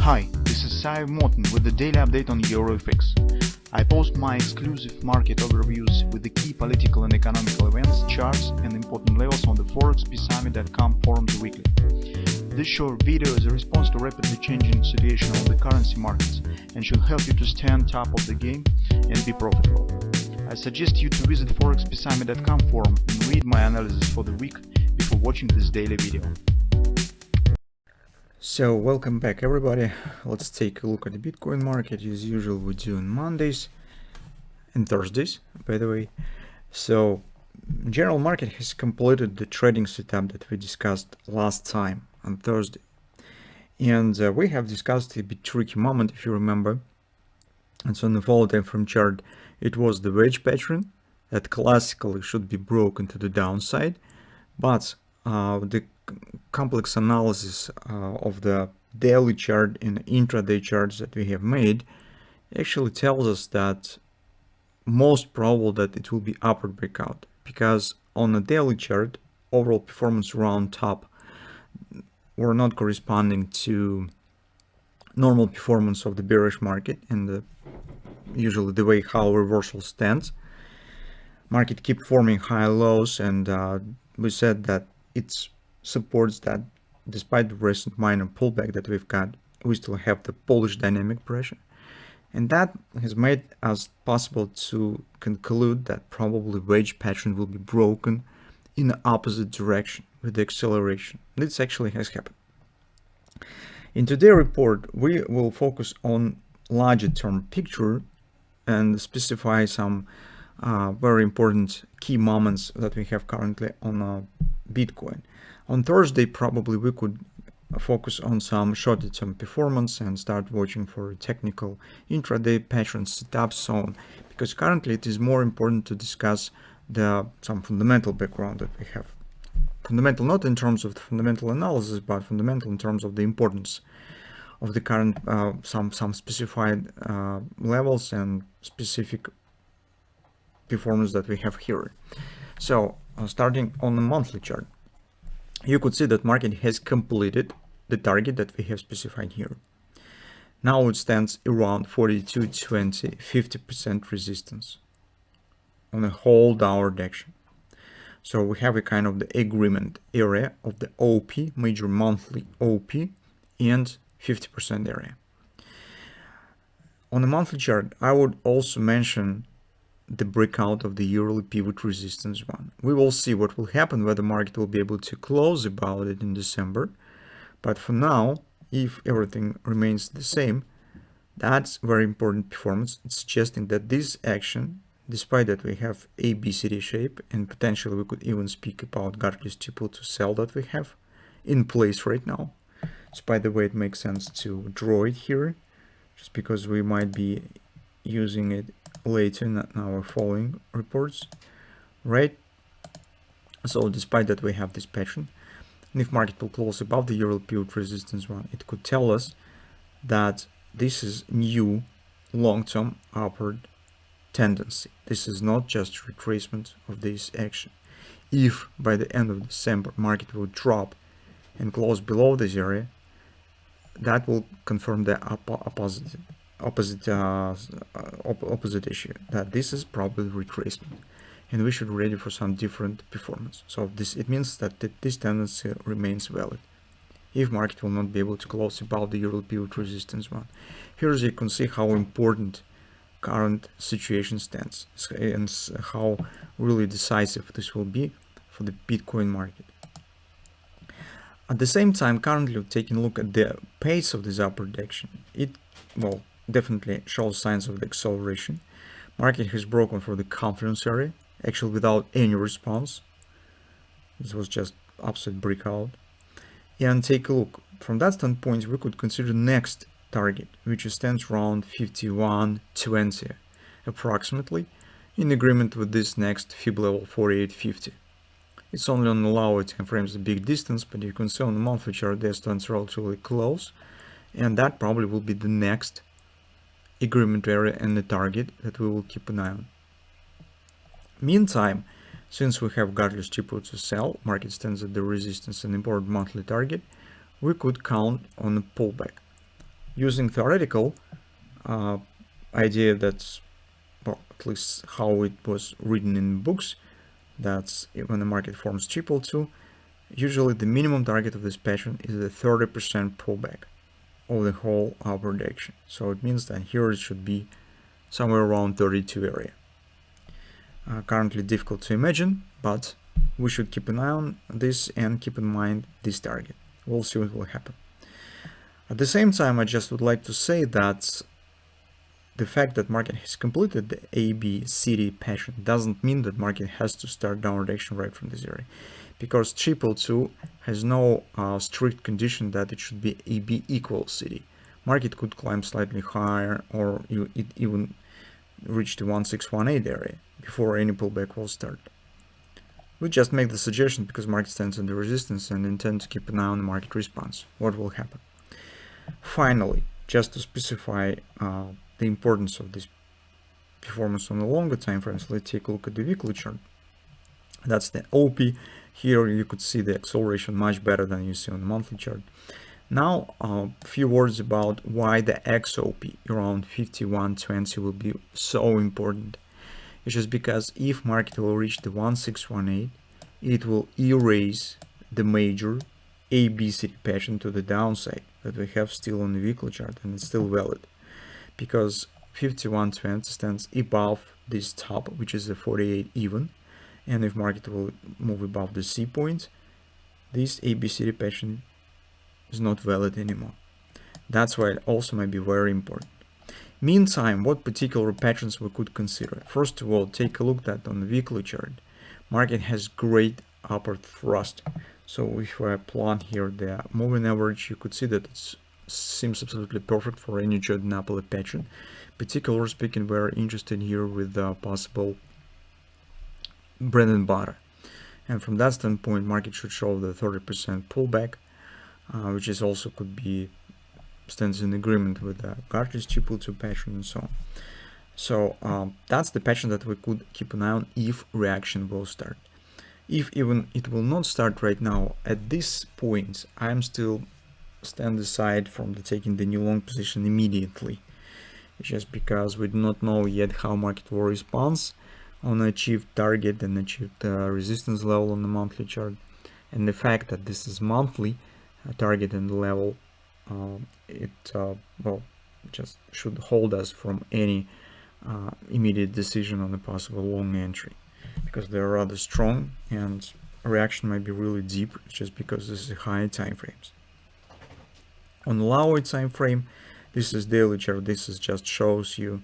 Hi, this is Sive Morten with the daily update on EuroFX. I post my exclusive market overviews with the key political and economical events, charts and important levels on the ForexPeaceArmy.com forums weekly. This short video is a response to rapidly changing situation on the currency markets and should help you to stay on top of the game and be profitable. I suggest you to visit ForexPeaceArmy.com forum and read my analysis for the week before watching this daily video. So welcome back everybody. Let's take a look at the Bitcoin market. As usual, we do on Mondays and Thursdays, by the way. So general market has completed the trading setup that we discussed last time on Thursday. And we have discussed a bit tricky moment, if you remember. And so on the follow time frame chart, it was the wedge pattern that classically should be broken to the downside, but the complex analysis of the daily chart and intraday charts that we have made actually tells us that most probable that it will be upward breakout, because on a daily chart overall performance around top were not corresponding to normal performance of the bearish market and usually the way how reversal stands. Market keep forming high lows, and we said that it supports that despite the recent minor pullback that we've got, we still have the bullish dynamic pressure, and that has made us possible to conclude that probably wedge pattern will be broken in the opposite direction with the acceleration. This actually has happened. In today's report, we will focus on larger term picture and specify some very important key moments that we have currently on Bitcoin. On Thursday, probably we could focus on some shorter term performance and start watching for technical intraday pattern setup zone, because currently it is more important to discuss some fundamental background that we have. Fundamental not in terms of the fundamental analysis, but fundamental in terms of the importance of the current some specified levels and specific performance that we have here. So starting on the monthly chart, you could see that market has completed the target that we have specified here. Now it stands around 42.20, 50% resistance on a whole downward action. So we have a kind of the agreement area of the OP, major monthly OP, and 50% area. On the monthly chart, I would also mention the breakout of the yearly pivot resistance one. We will see what will happen, whether the market will be able to close about it in December. But for now, if everything remains the same, that's very important performance. It's suggesting that this action, despite that we have a BCD shape, and potentially we could even speak about godly steeple to sell that we have in place right now. So by the way, it makes sense to draw it here, just because we might be using it later in our following reports, right? So despite that we have this pattern, and if market will close above the yearly pivot resistance one, it could tell us that this is new long-term upward tendency. This is not just retracement of this action. If by the end of December market will drop and close below this area, that will confirm the opposite issue, that this is probably retracement and we should be ready for some different performance. So it means that this tendency remains valid if market will not be able to close above the yearly pivot resistance one. Here you can see how important current situation stands and how really decisive this will be for the Bitcoin market. At the same time, currently taking a look at the pace of this upward action, it definitely shows signs of the acceleration. Market has broken for the confidence area, actually without any response. This was just absolute breakout. And take a look. From that standpoint, we could consider next target, which stands around 51.20 approximately, in agreement with this next fib level 48.50. It's only on the lower time frames a big distance, but you can see on the monthly chart they stand relatively close, and that probably will be the next agreement area and the target that we will keep an eye on. Meantime, since we have godly steeple to sell, market stands at the resistance and important monthly target, we could count on a pullback. using theoretical idea, that's, well, at least how it was written in books, that's when the market forms 222, usually the minimum target of this pattern is the 30% pullback of the whole upward direction. So it means that here it should be somewhere around 32 area. Currently difficult to imagine, but we should keep an eye on this and keep in mind this target. We'll see what will happen. At the same time, I just would like to say that the fact that market has completed the ABCD pattern doesn't mean that market has to start downward action right from this area, because 222 has no strict condition that it should be AB equals CD. Market could climb slightly higher, or it even reach the 1618 area before any pullback will start. We just make the suggestion because market stands under resistance and intend to keep an eye on the market response, what will happen. Finally, just to specify the importance of this performance on the longer time frames, let's take a look at the weekly chart. That's the OP. Here you could see the acceleration much better than you see on the monthly chart. Now a few words about why the XOP around 5120 will be so important. It's just because if market will reach the 1618, it will erase the major ABCD pattern to the downside that we have still on the weekly chart, and it's still valid because 5120 stands above this top, which is the 48 even, and if market will move above the C point, this ABCD pattern is not valid anymore. That's why it also might be very important. Meantime, what particular patterns we could consider? First of all, take a look at on the weekly chart. Market has great upward thrust. So if I plot here the moving average, you could see that it seems absolutely perfect for any Jordan Napoli pattern. Particularly speaking, we're interested here with the possible bread and butter. And from that standpoint, market should show the 30% pullback, which is also could be stands in agreement with the Gartner's 222 pattern and so on. So that's the pattern that we could keep an eye on if reaction will start. If even it will not start right now, at this point, I'm still stand aside from taking the new long position immediately. Just because we do not know yet how market will respond on achieved target and achieved resistance level on the monthly chart. And the fact that this is monthly target and level, well, just should hold us from any immediate decision on a possible long entry, because they're rather strong and reaction might be really deep just because this is high time frames. On the lower time frame, this is daily chart. This is just shows you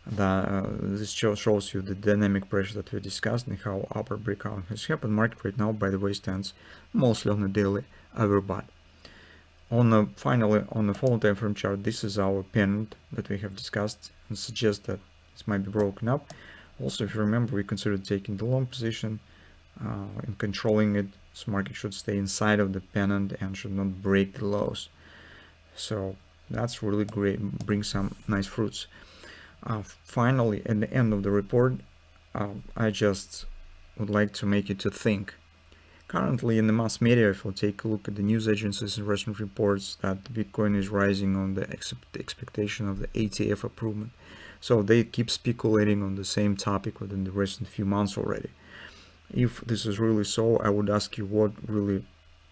shows you the dynamic pressure that we discussed and how upper breakout has happened. Market right now, by the way, stands mostly on the daily overbought. Finally, on the follow time frame chart, this is our pennant that we have discussed and suggest that this might be broken up. Also, if you remember, we considered taking the long position and controlling it, so market should stay inside of the pennant and should not break the lows. So that's really great, brings some nice fruits. Finally, at the end of the report, I just would like to make you to think. Currently in the mass media, if we take a look at the news agencies and recent reports, that Bitcoin is rising on the expectation of the ETF approval. So they keep speculating on the same topic within the recent few months already. If this is really so, I would ask you what really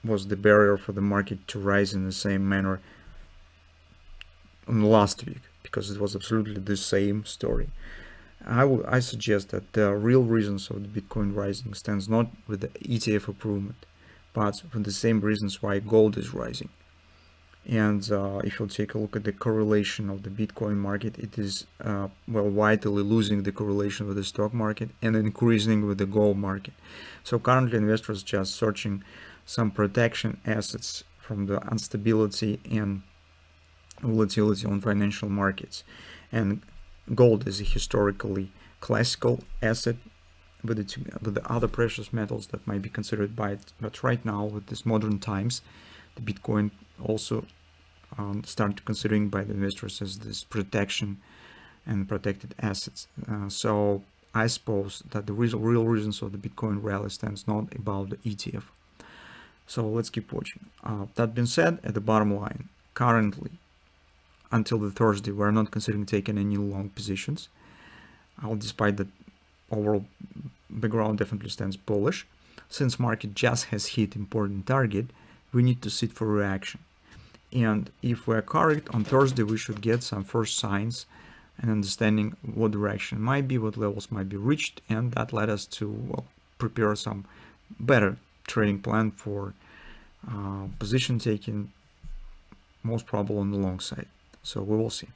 was the barrier for the market to rise in the same manner on last week, because it was absolutely the same story. I suggest that the real reasons of the Bitcoin rising stands not with the ETF approval, but with the same reasons why gold is rising. And if you take a look at the correlation of the Bitcoin market, it is well, widely losing the correlation with the stock market and increasing with the gold market. So currently investors just searching some protection assets from the instability and volatility on financial markets. And gold is a historically classical asset with the other precious metals that might be considered by it. But right now, with these modern times, the Bitcoin also started considering by the investors as this protection and protected assets. So I suppose that the real reasons of the Bitcoin rally stands not about the ETF. So let's keep watching. That being said, at the bottom line, currently until the Thursday, we're not considering taking any long positions. Despite that overall background definitely stands bullish. Since market just has hit important target, we need to sit for reaction. And if we're correct on Thursday, we should get some first signs and understanding what direction might be, what levels might be reached, and that led us to prepare some better trading plan for position taking, most probable on the long side. So we will see.